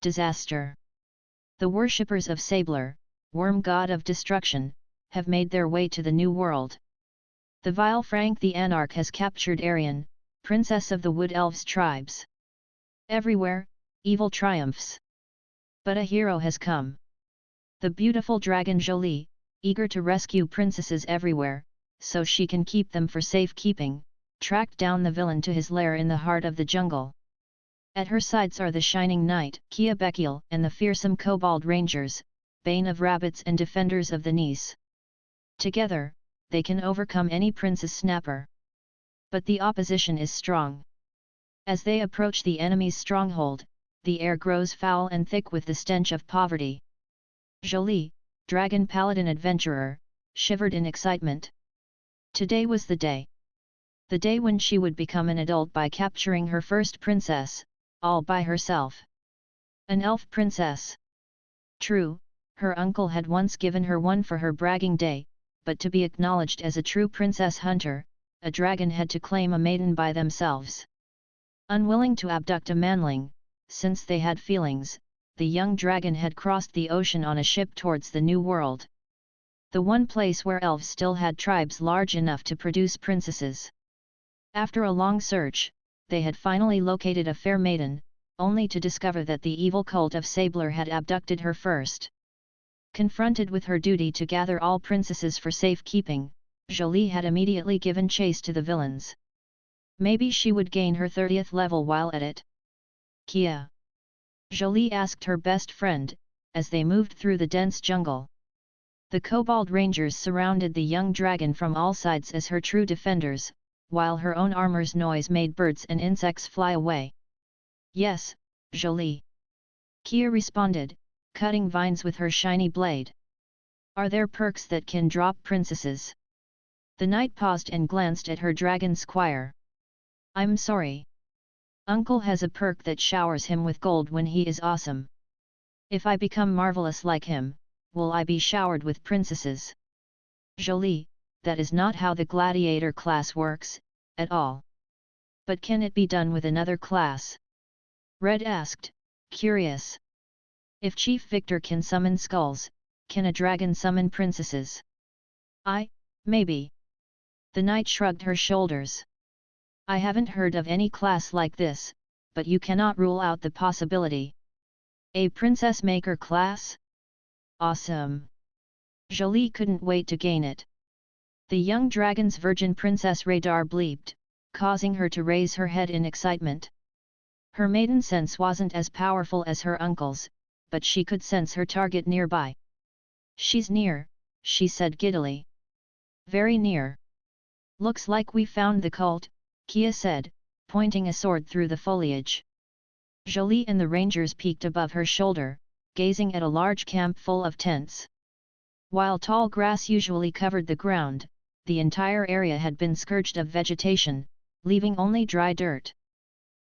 Disaster. The worshippers of Sabler, worm god of destruction, have made their way to the New World. The vile Frank the Anarch has captured Arian, princess of the Wood Elves tribes. Everywhere, evil triumphs. But a hero has come. The beautiful dragon Jolie, eager to rescue princesses everywhere, so she can keep them for safekeeping, tracked down the villain to his lair in the heart of the jungle. At her sides are the Shining Knight, Kia Bekiel, and the fearsome Kobold Rangers, bane of rabbits and defenders of the Nice. Together, they can overcome any princess snapper. But the opposition is strong. As they approach the enemy's stronghold, the air grows foul and thick with the stench of poverty. Jolie, dragon paladin adventurer, shivered in excitement. Today was the day. The day when she would become an adult by capturing her first princess, all by herself. An elf princess. True, her uncle had once given her one for her bragging day, but to be acknowledged as a true princess hunter, a dragon had to claim a maiden by themselves. Unwilling to abduct a manling, since they had feelings, the young dragon had crossed the ocean on a ship towards the New World. The one place where elves still had tribes large enough to produce princesses. After a long search, they had finally located a fair maiden, only to discover that the evil cult of Sabler had abducted her first. Confronted with her duty to gather all princesses for safekeeping, Jolie had immediately given chase to the villains. Maybe she would gain her 30th level while at it. Kia? Jolie asked her best friend, as they moved through the dense jungle. The Kobold Rangers surrounded the young dragon from all sides as her true defenders, while her own armor's noise made birds and insects fly away. Yes, Jolie. Kia responded, cutting vines with her shiny blade. Are there perks that can drop princesses? The knight paused and glanced at her dragon squire. I'm sorry. Uncle has a perk that showers him with gold when he is awesome. If I become marvelous like him, will I be showered with princesses? Jolie, that is not how the gladiator class works, at all. But can it be done with another class? Red asked, curious. If Chief Victor can summon skulls, can a dragon summon princesses? Maybe. The knight shrugged her shoulders. I haven't heard of any class like this, but you cannot rule out the possibility. A princess maker class? Awesome! Jolie couldn't wait to gain it. The young dragon's virgin princess radar bleeped, causing her to raise her head in excitement. Her maiden sense wasn't as powerful as her uncle's, but she could sense her target nearby. She's near, she said giddily. Very near. Looks like we found the cult, Kia said, pointing a sword through the foliage. Jolie and the rangers peeked above her shoulder, gazing at a large camp full of tents. While tall grass usually covered the ground, the entire area had been scourged of vegetation, leaving only dry dirt.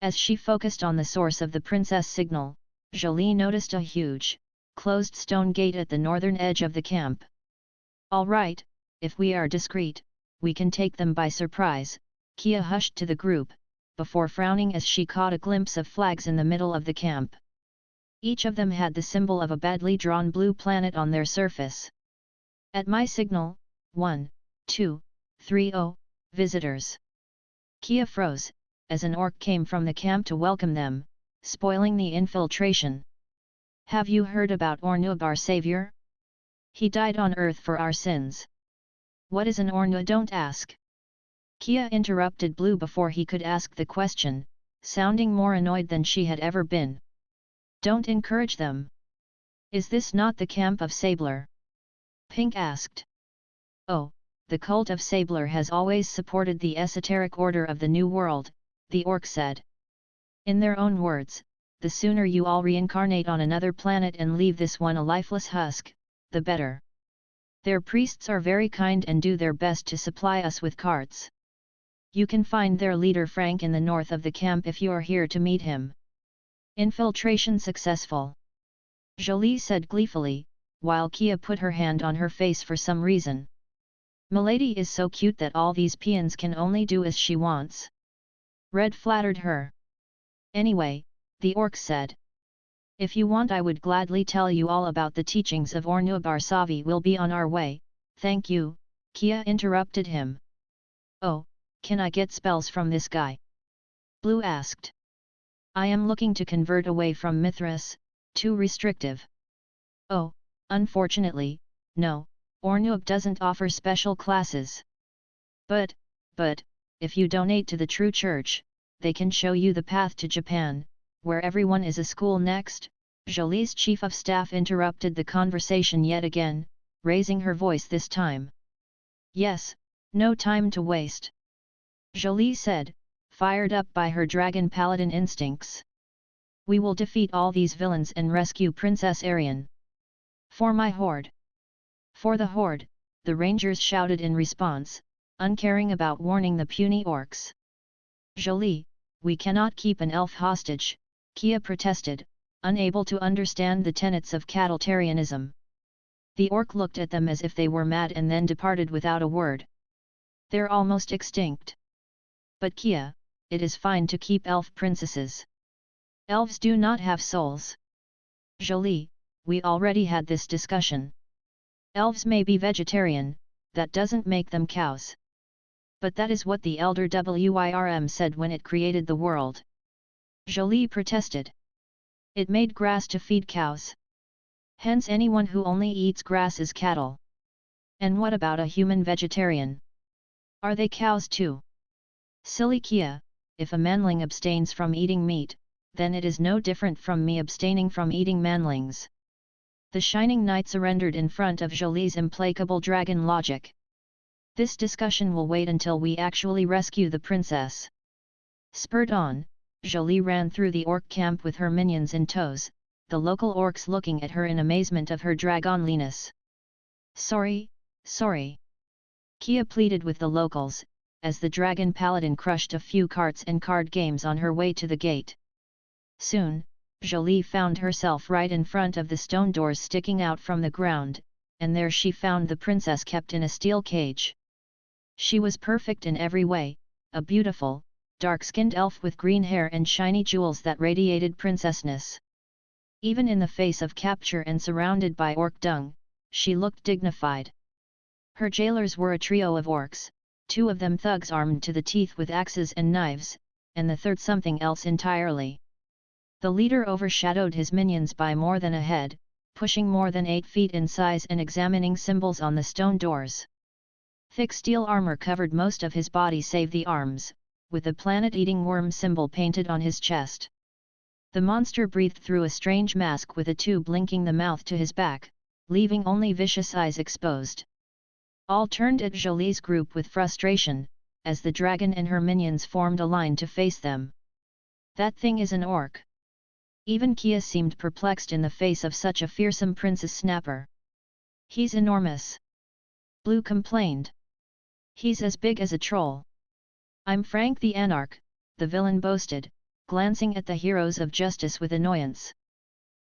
As she focused on the source of the princess signal, Jolie noticed a huge, closed stone gate at the northern edge of the camp. All right, if we are discreet, we can take them by surprise, Kia hushed to the group, before frowning as she caught a glimpse of flags in the middle of the camp. Each of them had the symbol of a badly drawn blue planet on their surface. At my signal, 1, 2, 3, visitors. Kia froze, as an orc came from the camp to welcome them, spoiling the infiltration. Have you heard about Ornub, our savior? He died on Earth for our sins. What is an Ornub? Don't ask. Kia interrupted Blue before he could ask the question, sounding more annoyed than she had ever been. Don't encourage them. Is this not the camp of Sabler? Pink asked. Oh, the cult of Sabler has always supported the esoteric order of the New World, the orc said. In their own words, the sooner you all reincarnate on another planet and leave this one a lifeless husk, the better. Their priests are very kind and do their best to supply us with carts. You can find their leader Frank in the north of the camp if you are here to meet him. Infiltration successful. Jolie said gleefully, while Kia put her hand on her face for some reason. Milady is so cute that all these peons can only do as she wants. Red flattered her. Anyway, the orc said. If you want, I would gladly tell you all about the teachings of Ornub Arsavi. We'll be on our way, thank you, Kia interrupted him. Oh, can I get spells from this guy? Blue asked. I am looking to convert away from Mithras, too restrictive. Oh, unfortunately, no, Ornub doesn't offer special classes. But, if you donate to the True Church, they can show you the path to Japan, where everyone is a school next. Jolie's chief of staff interrupted the conversation yet again, raising her voice this time. Yes, no time to waste. Jolie said, fired up by her dragon paladin instincts. We will defeat all these villains and rescue Princess Arian. For my hoard. For the hoard, the rangers shouted in response, uncaring about warning the puny orcs. Jolie, we cannot keep an elf hostage, Kia protested, unable to understand the tenets of Catletarianism. The orc looked at them as if they were mad and then departed without a word. They're almost extinct. But Kia, it is fine to keep elf princesses. Elves do not have souls. Jolie, we already had this discussion. Elves may be vegetarian, that doesn't make them cows. But that is what the elder Wyrm said when it created the world. Jolie protested. It made grass to feed cows. Hence anyone who only eats grass is cattle. And what about a human vegetarian? Are they cows too? Silly Kia, if a manling abstains from eating meat, then it is no different from me abstaining from eating manlings. The Shining Knight surrendered in front of Jolie's implacable dragon logic. This discussion will wait until we actually rescue the princess. Spurred on, Jolie ran through the orc camp with her minions in tows, the local orcs looking at her in amazement of her dragonliness. Sorry. Kia pleaded with the locals, as the dragon paladin crushed a few carts and card games on her way to the gate. Soon, Jolie found herself right in front of the stone doors sticking out from the ground, and there she found the princess kept in a steel cage. She was perfect in every way, a beautiful, dark-skinned elf with green hair and shiny jewels that radiated princessness. Even in the face of capture and surrounded by orc dung, she looked dignified. Her jailers were a trio of orcs, 2 of them thugs armed to the teeth with axes and knives, and the third something else entirely. The leader overshadowed his minions by more than a head, pushing more than 8 feet in size and examining symbols on the stone doors. Thick steel armor covered most of his body save the arms, with the planet-eating worm symbol painted on his chest. The monster breathed through a strange mask with a tube linking the mouth to his back, leaving only vicious eyes exposed. All turned at Jolie's group with frustration, as the dragon and her minions formed a line to face them. That thing is an orc. Even Kia seemed perplexed in the face of such a fearsome princess snapper. He's enormous. Blue complained. He's as big as a troll. I'm Frank the Anarch, the villain boasted, glancing at the heroes of justice with annoyance.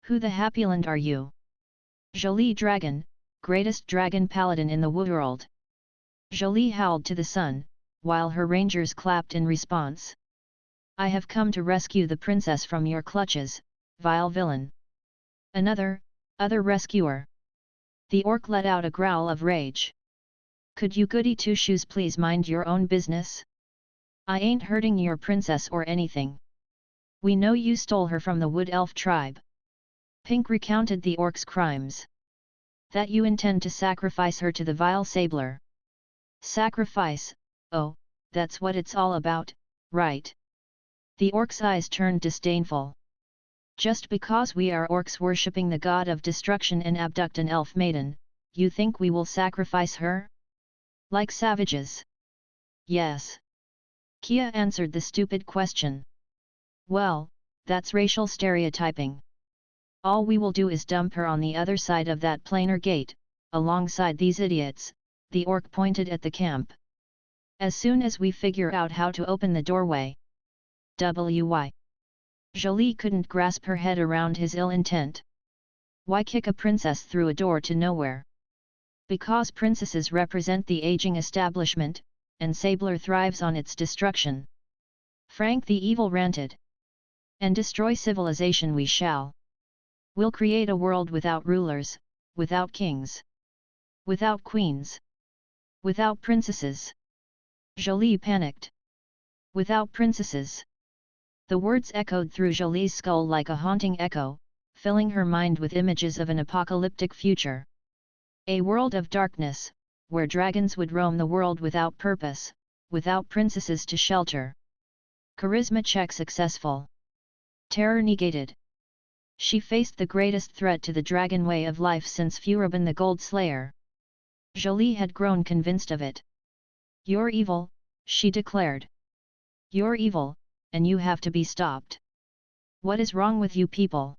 Who the Happyland are you? Jolie Dragon, greatest dragon paladin in the world. Jolie howled to the sun, while her rangers clapped in response. I have come to rescue the princess from your clutches, vile villain. Other rescuer. The orc let out a growl of rage. Could you goody two-shoes please mind your own business? I ain't hurting your princess or anything. We know you stole her from the Wood Elf tribe. Pink recounted the orc's crimes. That you intend to sacrifice her to the vile Sabler. Sacrifice, oh, that's what it's all about, right? The orc's eyes turned disdainful. Just because we are orcs worshipping the god of destruction and abduct an elf maiden, you think we will sacrifice her? Like savages? Yes. Kia answered the stupid question. Well, that's racial stereotyping. All we will do is dump her on the other side of that planar gate, alongside these idiots, the orc pointed at the camp. As soon as we figure out how to open the doorway. Why? Jolie couldn't grasp her head around his ill intent. Why kick a princess through a door to nowhere? Because princesses represent the aging establishment, and Sabler thrives on its destruction. Frank the Evil ranted. And destroy civilization we shall. We'll create a world without rulers, without kings, without queens, without princesses. Jolie panicked. Without princesses. The words echoed through Jolie's skull like a haunting echo, filling her mind with images of an apocalyptic future. A world of darkness, where dragons would roam the world without purpose, without princesses to shelter. Charisma check successful. Terror negated. She faced the greatest threat to the dragon way of life since Furibon the Gold Slayer. Jolie had grown convinced of it. You're evil, she declared. You're evil, and you have to be stopped. What is wrong with you people?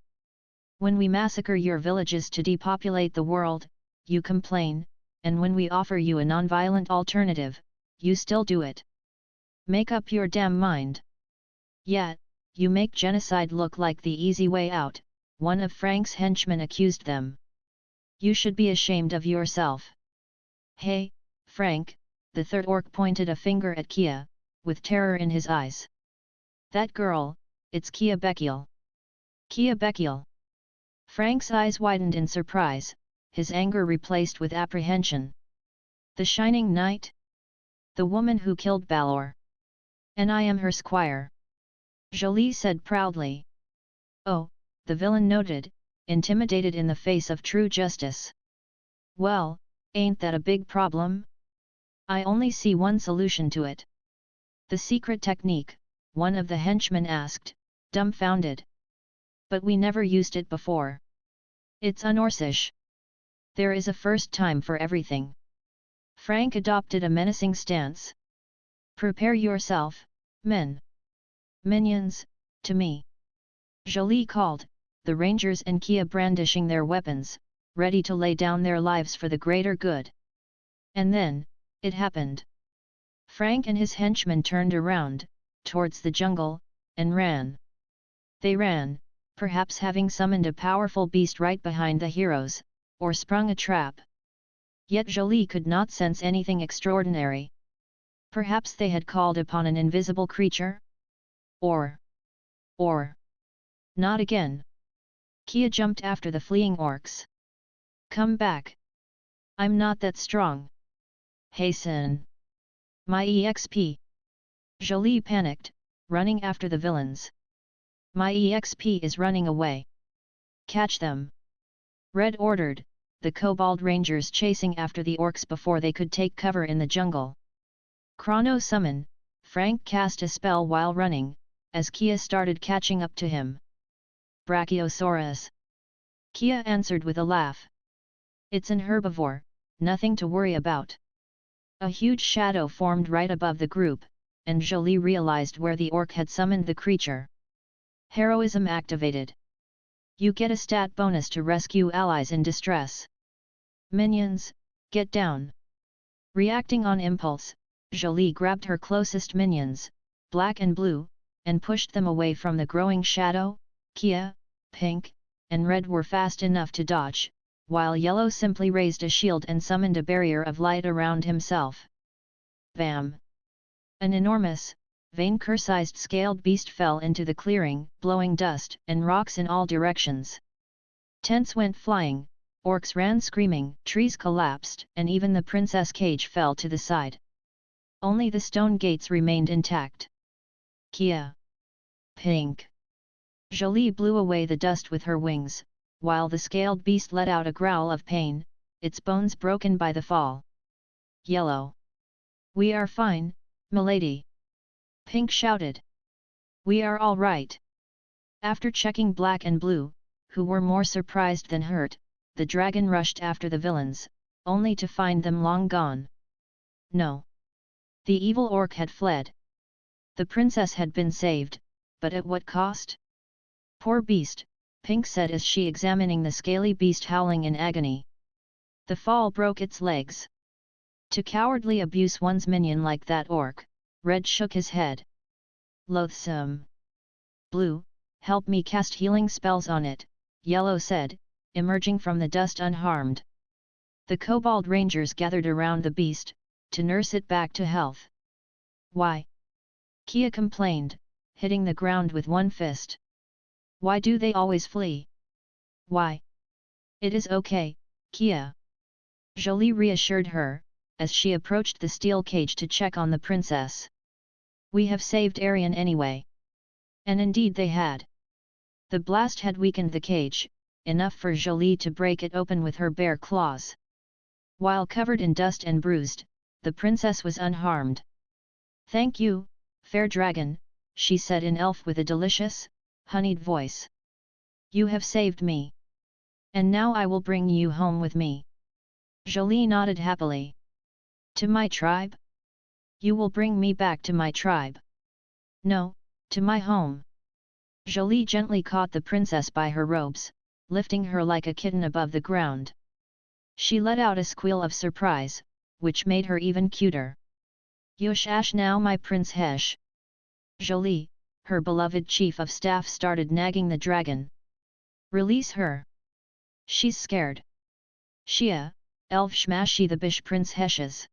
When we massacre your villages to depopulate the world, you complain, and when we offer you a non-violent alternative, you still do it. Make up your damn mind. Yet, you make genocide look like the easy way out, one of Frank's henchmen accused them. You should be ashamed of yourself. Hey, Frank, the third orc pointed a finger at Kia, with terror in his eyes. That girl, it's Kia Bekiel. Kia Bekiel. Frank's eyes widened in surprise, his anger replaced with apprehension. The Shining Knight? The woman who killed Balor. And I am her squire. Jolie said proudly. Oh, the villain noted, intimidated in the face of true justice. Well, ain't that a big problem? I only see one solution to it. The secret technique, one of the henchmen asked, dumbfounded. But we never used it before. It's un-Orcish. There is a first time for everything. Frank adopted a menacing stance. Prepare yourself, men. Minions, to me. Jolie called, the rangers and Kia brandishing their weapons, ready to lay down their lives for the greater good. And then, it happened. Frank and his henchmen turned around, towards the jungle, and ran. They ran, perhaps having summoned a powerful beast right behind the heroes, or sprung a trap. Yet Jolie could not sense anything extraordinary. Perhaps they had called upon an invisible creature? Or, not again. Kia jumped after the fleeing orcs. Come back. I'm not that strong. Hasten. My EXP. Jolie panicked, running after the villains. My EXP is running away. Catch them. Red ordered, the Kobold Rangers chasing after the orcs before they could take cover in the jungle. Chrono summon, Frank cast a spell while running, as Kia started catching up to him. Brachiosaurus. Kia answered with a laugh. It's an herbivore, nothing to worry about. A huge shadow formed right above the group, and Jolie realized where the orc had summoned the creature. Heroism activated. You get a stat bonus to rescue allies in distress. Minions, get down. Reacting on impulse, Jolie grabbed her closest minions, black and blue, and pushed them away from the growing shadow. Kia, pink, and red were fast enough to dodge, while yellow simply raised a shield and summoned a barrier of light around himself. Bam! An enormous, Vainqueur-sized scaled beast fell into the clearing, blowing dust and rocks in all directions. Tents went flying, orcs ran screaming, trees collapsed, and even the princess cage fell to the side. Only the stone gates remained intact. Kia. Pink. Jolie blew away the dust with her wings, while the scaled beast let out a growl of pain, its bones broken by the fall. Yellow. We are fine, milady. Pink shouted. We are all right. After checking black and blue, who were more surprised than hurt, the dragon rushed after the villains, only to find them long gone. No. The evil orc had fled. The princess had been saved, but at what cost? Poor beast, Pink said as she examining the scaly beast howling in agony. The fall broke its legs. To cowardly abuse one's minion like that orc, Red shook his head. Loathsome. Blue, help me cast healing spells on it, Yellow said, emerging from the dust unharmed. The Kobold Rangers gathered around the beast, to nurse it back to health. Why? Kia complained, hitting the ground with one fist. Why do they always flee? Why? It is okay, Kia. Jolie reassured her, as she approached the steel cage to check on the princess. We have saved Arian anyway. And indeed they had. The blast had weakened the cage, enough for Jolie to break it open with her bare claws. While covered in dust and bruised, the princess was unharmed. Thank you, fair dragon, she said in elf with a delicious, honeyed voice. You have saved me. And now I will bring you home with me. Jolie nodded happily. To my tribe? You will bring me back to my tribe. No, to my home. Jolie gently caught the princess by her robes, lifting her like a kitten above the ground. She let out a squeal of surprise, which made her even cuter. Yush ash now my prince hesh. Jolie, her beloved chief of staff, started nagging the dragon. Release her. She's scared. Shia, elf shmashy the bish prince heshes.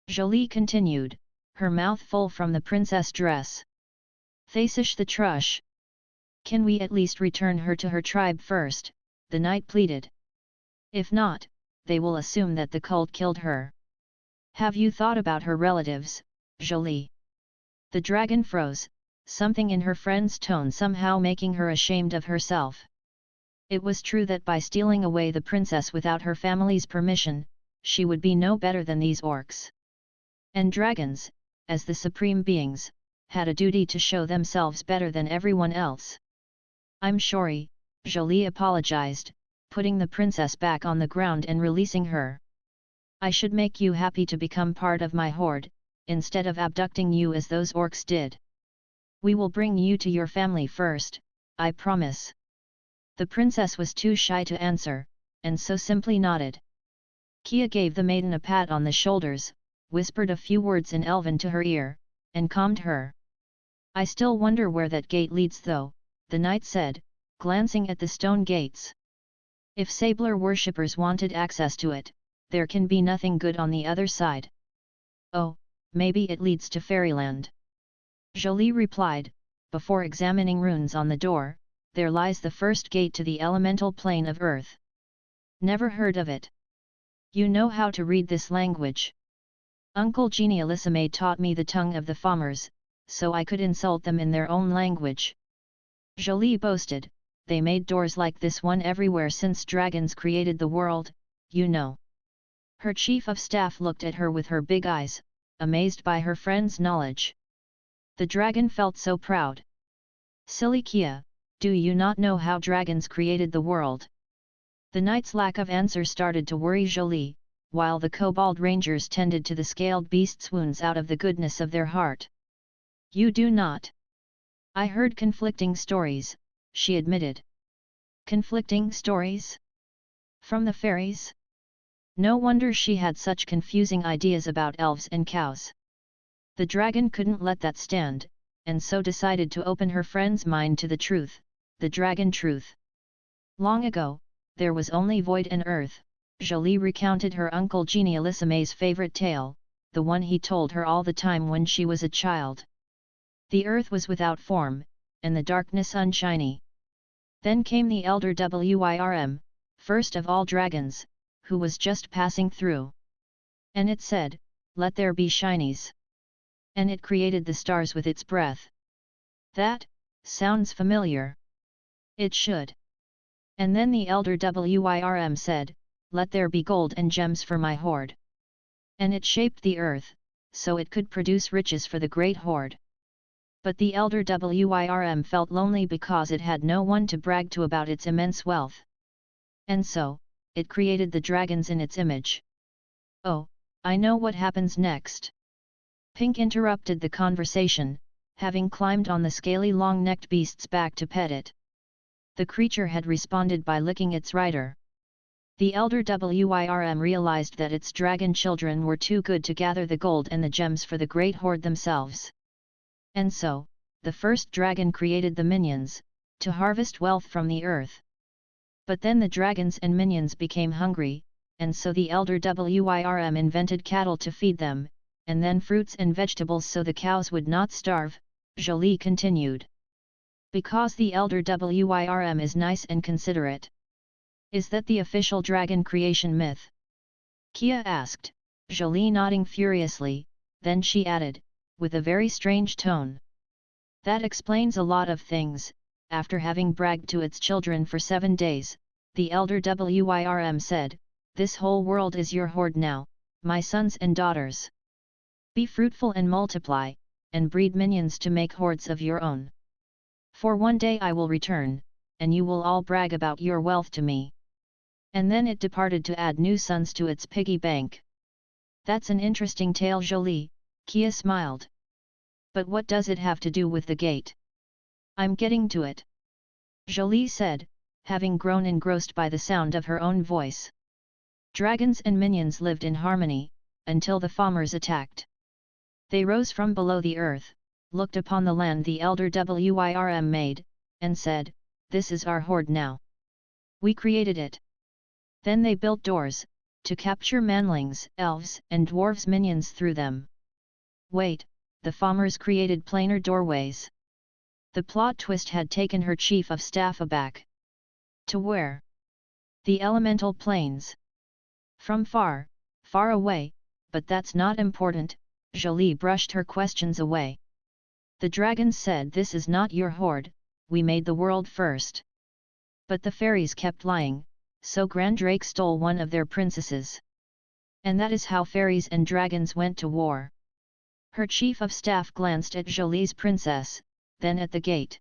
Jolie continued, her mouth full from the princess dress. Thasish the trush. Can we at least return her to her tribe first? The knight pleaded. If not, they will assume that the cult killed her. Have you thought about her relatives, Jolie? The dragon froze, something in her friend's tone somehow making her ashamed of herself. It was true that by stealing away the princess without her family's permission, she would be no better than these orcs. And dragons, as the supreme beings, had a duty to show themselves better than everyone else. I'm sorry, Jolie apologized, putting the princess back on the ground and releasing her. I should make you happy to become part of my horde, instead of abducting you as those orcs did. We will bring you to your family first, I promise. The princess was too shy to answer, and so simply nodded. Kia gave the maiden a pat on the shoulders, whispered a few words in Elven to her ear, and calmed her. I still wonder where that gate leads though, the knight said, glancing at the stone gates. If Sabler worshippers wanted access to it, there can be nothing good on the other side. Oh, maybe it leads to fairyland. Jolie replied, before examining runes on the door, there lies the first gate to the elemental plane of earth. Never heard of it. You know how to read this language. Uncle Genialissime taught me the tongue of the farmers, so I could insult them in their own language. Jolie boasted, they made doors like this one everywhere since dragons created the world, you know. Her chief of staff looked at her with her big eyes, amazed by her friend's knowledge. The dragon felt so proud. Silly Kia, do you not know how dragons created the world? The knight's lack of answer started to worry Jolie, while the kobold rangers tended to the scaled beast's wounds out of the goodness of their heart. You do not. I heard conflicting stories, she admitted. Conflicting stories? From the fairies? No wonder she had such confusing ideas about elves and cows. The dragon couldn't let that stand, and so decided to open her friend's mind to the truth, the dragon truth. Long ago, there was only void and earth. Jolie recounted her uncle Genialissime's favorite tale, the one he told her all the time when she was a child. The earth was without form, and the darkness unshiny. Then came the elder Wirm, first of all dragons, who was just passing through. And it said, let there be shinies. And it created the stars with its breath. That sounds familiar. It should. And then the elder Wirm said, let there be gold and gems for my hoard. And it shaped the earth, so it could produce riches for the great hoard. But the elder Wirm felt lonely because it had no one to brag to about its immense wealth. And so, it created the dragons in its image. Oh, I know what happens next. Pink interrupted the conversation, having climbed on the scaly long-necked beast's back to pet it. The creature had responded by licking its rider. The elder Wirm realized that its dragon children were too good to gather the gold and the gems for the great hoard themselves. And so, the first dragon created the minions, to harvest wealth from the earth. But then the dragons and minions became hungry, and so the elder Wirm invented cattle to feed them, and then fruits and vegetables so the cows would not starve, Jolie continued. Because the elder Wirm is nice and considerate. Is that the official dragon creation myth? Kia asked, Jolie nodding furiously, then she added, with a very strange tone. That explains a lot of things. After having bragged to its children for 7 days, the elder Wyrm said, this whole world is your hoard now, my sons and daughters. Be fruitful and multiply, and breed minions to make hoards of your own. For one day I will return, and you will all brag about your wealth to me. And then it departed to add new sons to its piggy bank. That's an interesting tale, Jolie, Kia smiled. But what does it have to do with the gate? I'm getting to it. Jolie said, having grown engrossed by the sound of her own voice. Dragons and minions lived in harmony, until the farmers attacked. They rose from below the earth, looked upon the land the elder Wyrm made, and said, this is our hoard now. We created it. Then they built doors, to capture manlings, elves and dwarves minions through them. Wait, the farmers created planar doorways. The plot twist had taken her chief of staff aback. To where? The elemental planes. From far, far away, but that's not important, Jolie brushed her questions away. The dragons said this is not your hoard, we made the world first. But the fairies kept lying, so Grandrake stole one of their princesses. And that is how fairies and dragons went to war. Her chief of staff glanced at Jolie's princess, then at the gate.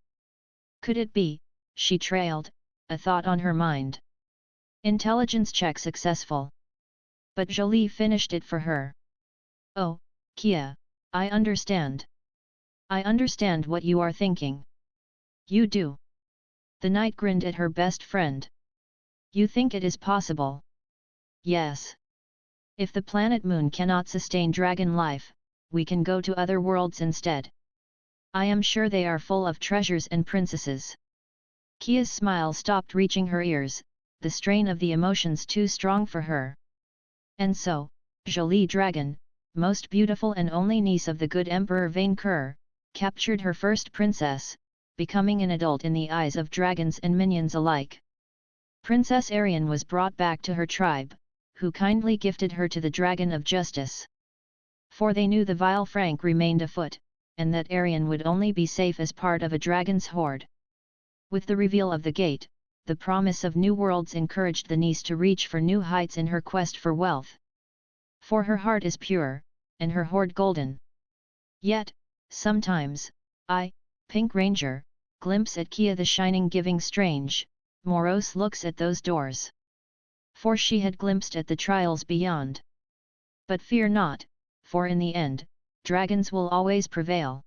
Could it be, she trailed, a thought on her mind. Intelligence check successful. But Jolie finished it for her. Oh, Kia, I understand. I understand what you are thinking. You do. The knight grinned at her best friend. You think it is possible? Yes. If the planet Moon cannot sustain dragon life, we can go to other worlds instead. I am sure they are full of treasures and princesses. Kia's smile stopped reaching her ears, the strain of the emotions too strong for her. And so, Jolie Dragon, most beautiful and only niece of the good Emperor Vainqueur, captured her first princess, becoming an adult in the eyes of dragons and minions alike. Princess Arian was brought back to her tribe, who kindly gifted her to the Dragon of Justice. For they knew the vile Frank remained afoot, and that Arian would only be safe as part of a dragon's hoard. With the reveal of the gate, the promise of new worlds encouraged the niece to reach for new heights in her quest for wealth. For her heart is pure, and her hoard golden. Yet, sometimes, I, Pink Ranger, glimpse at Kia the Shining giving strange, morose looks at those doors. For she had glimpsed at the trials beyond. But fear not, for in the end, dragons will always prevail.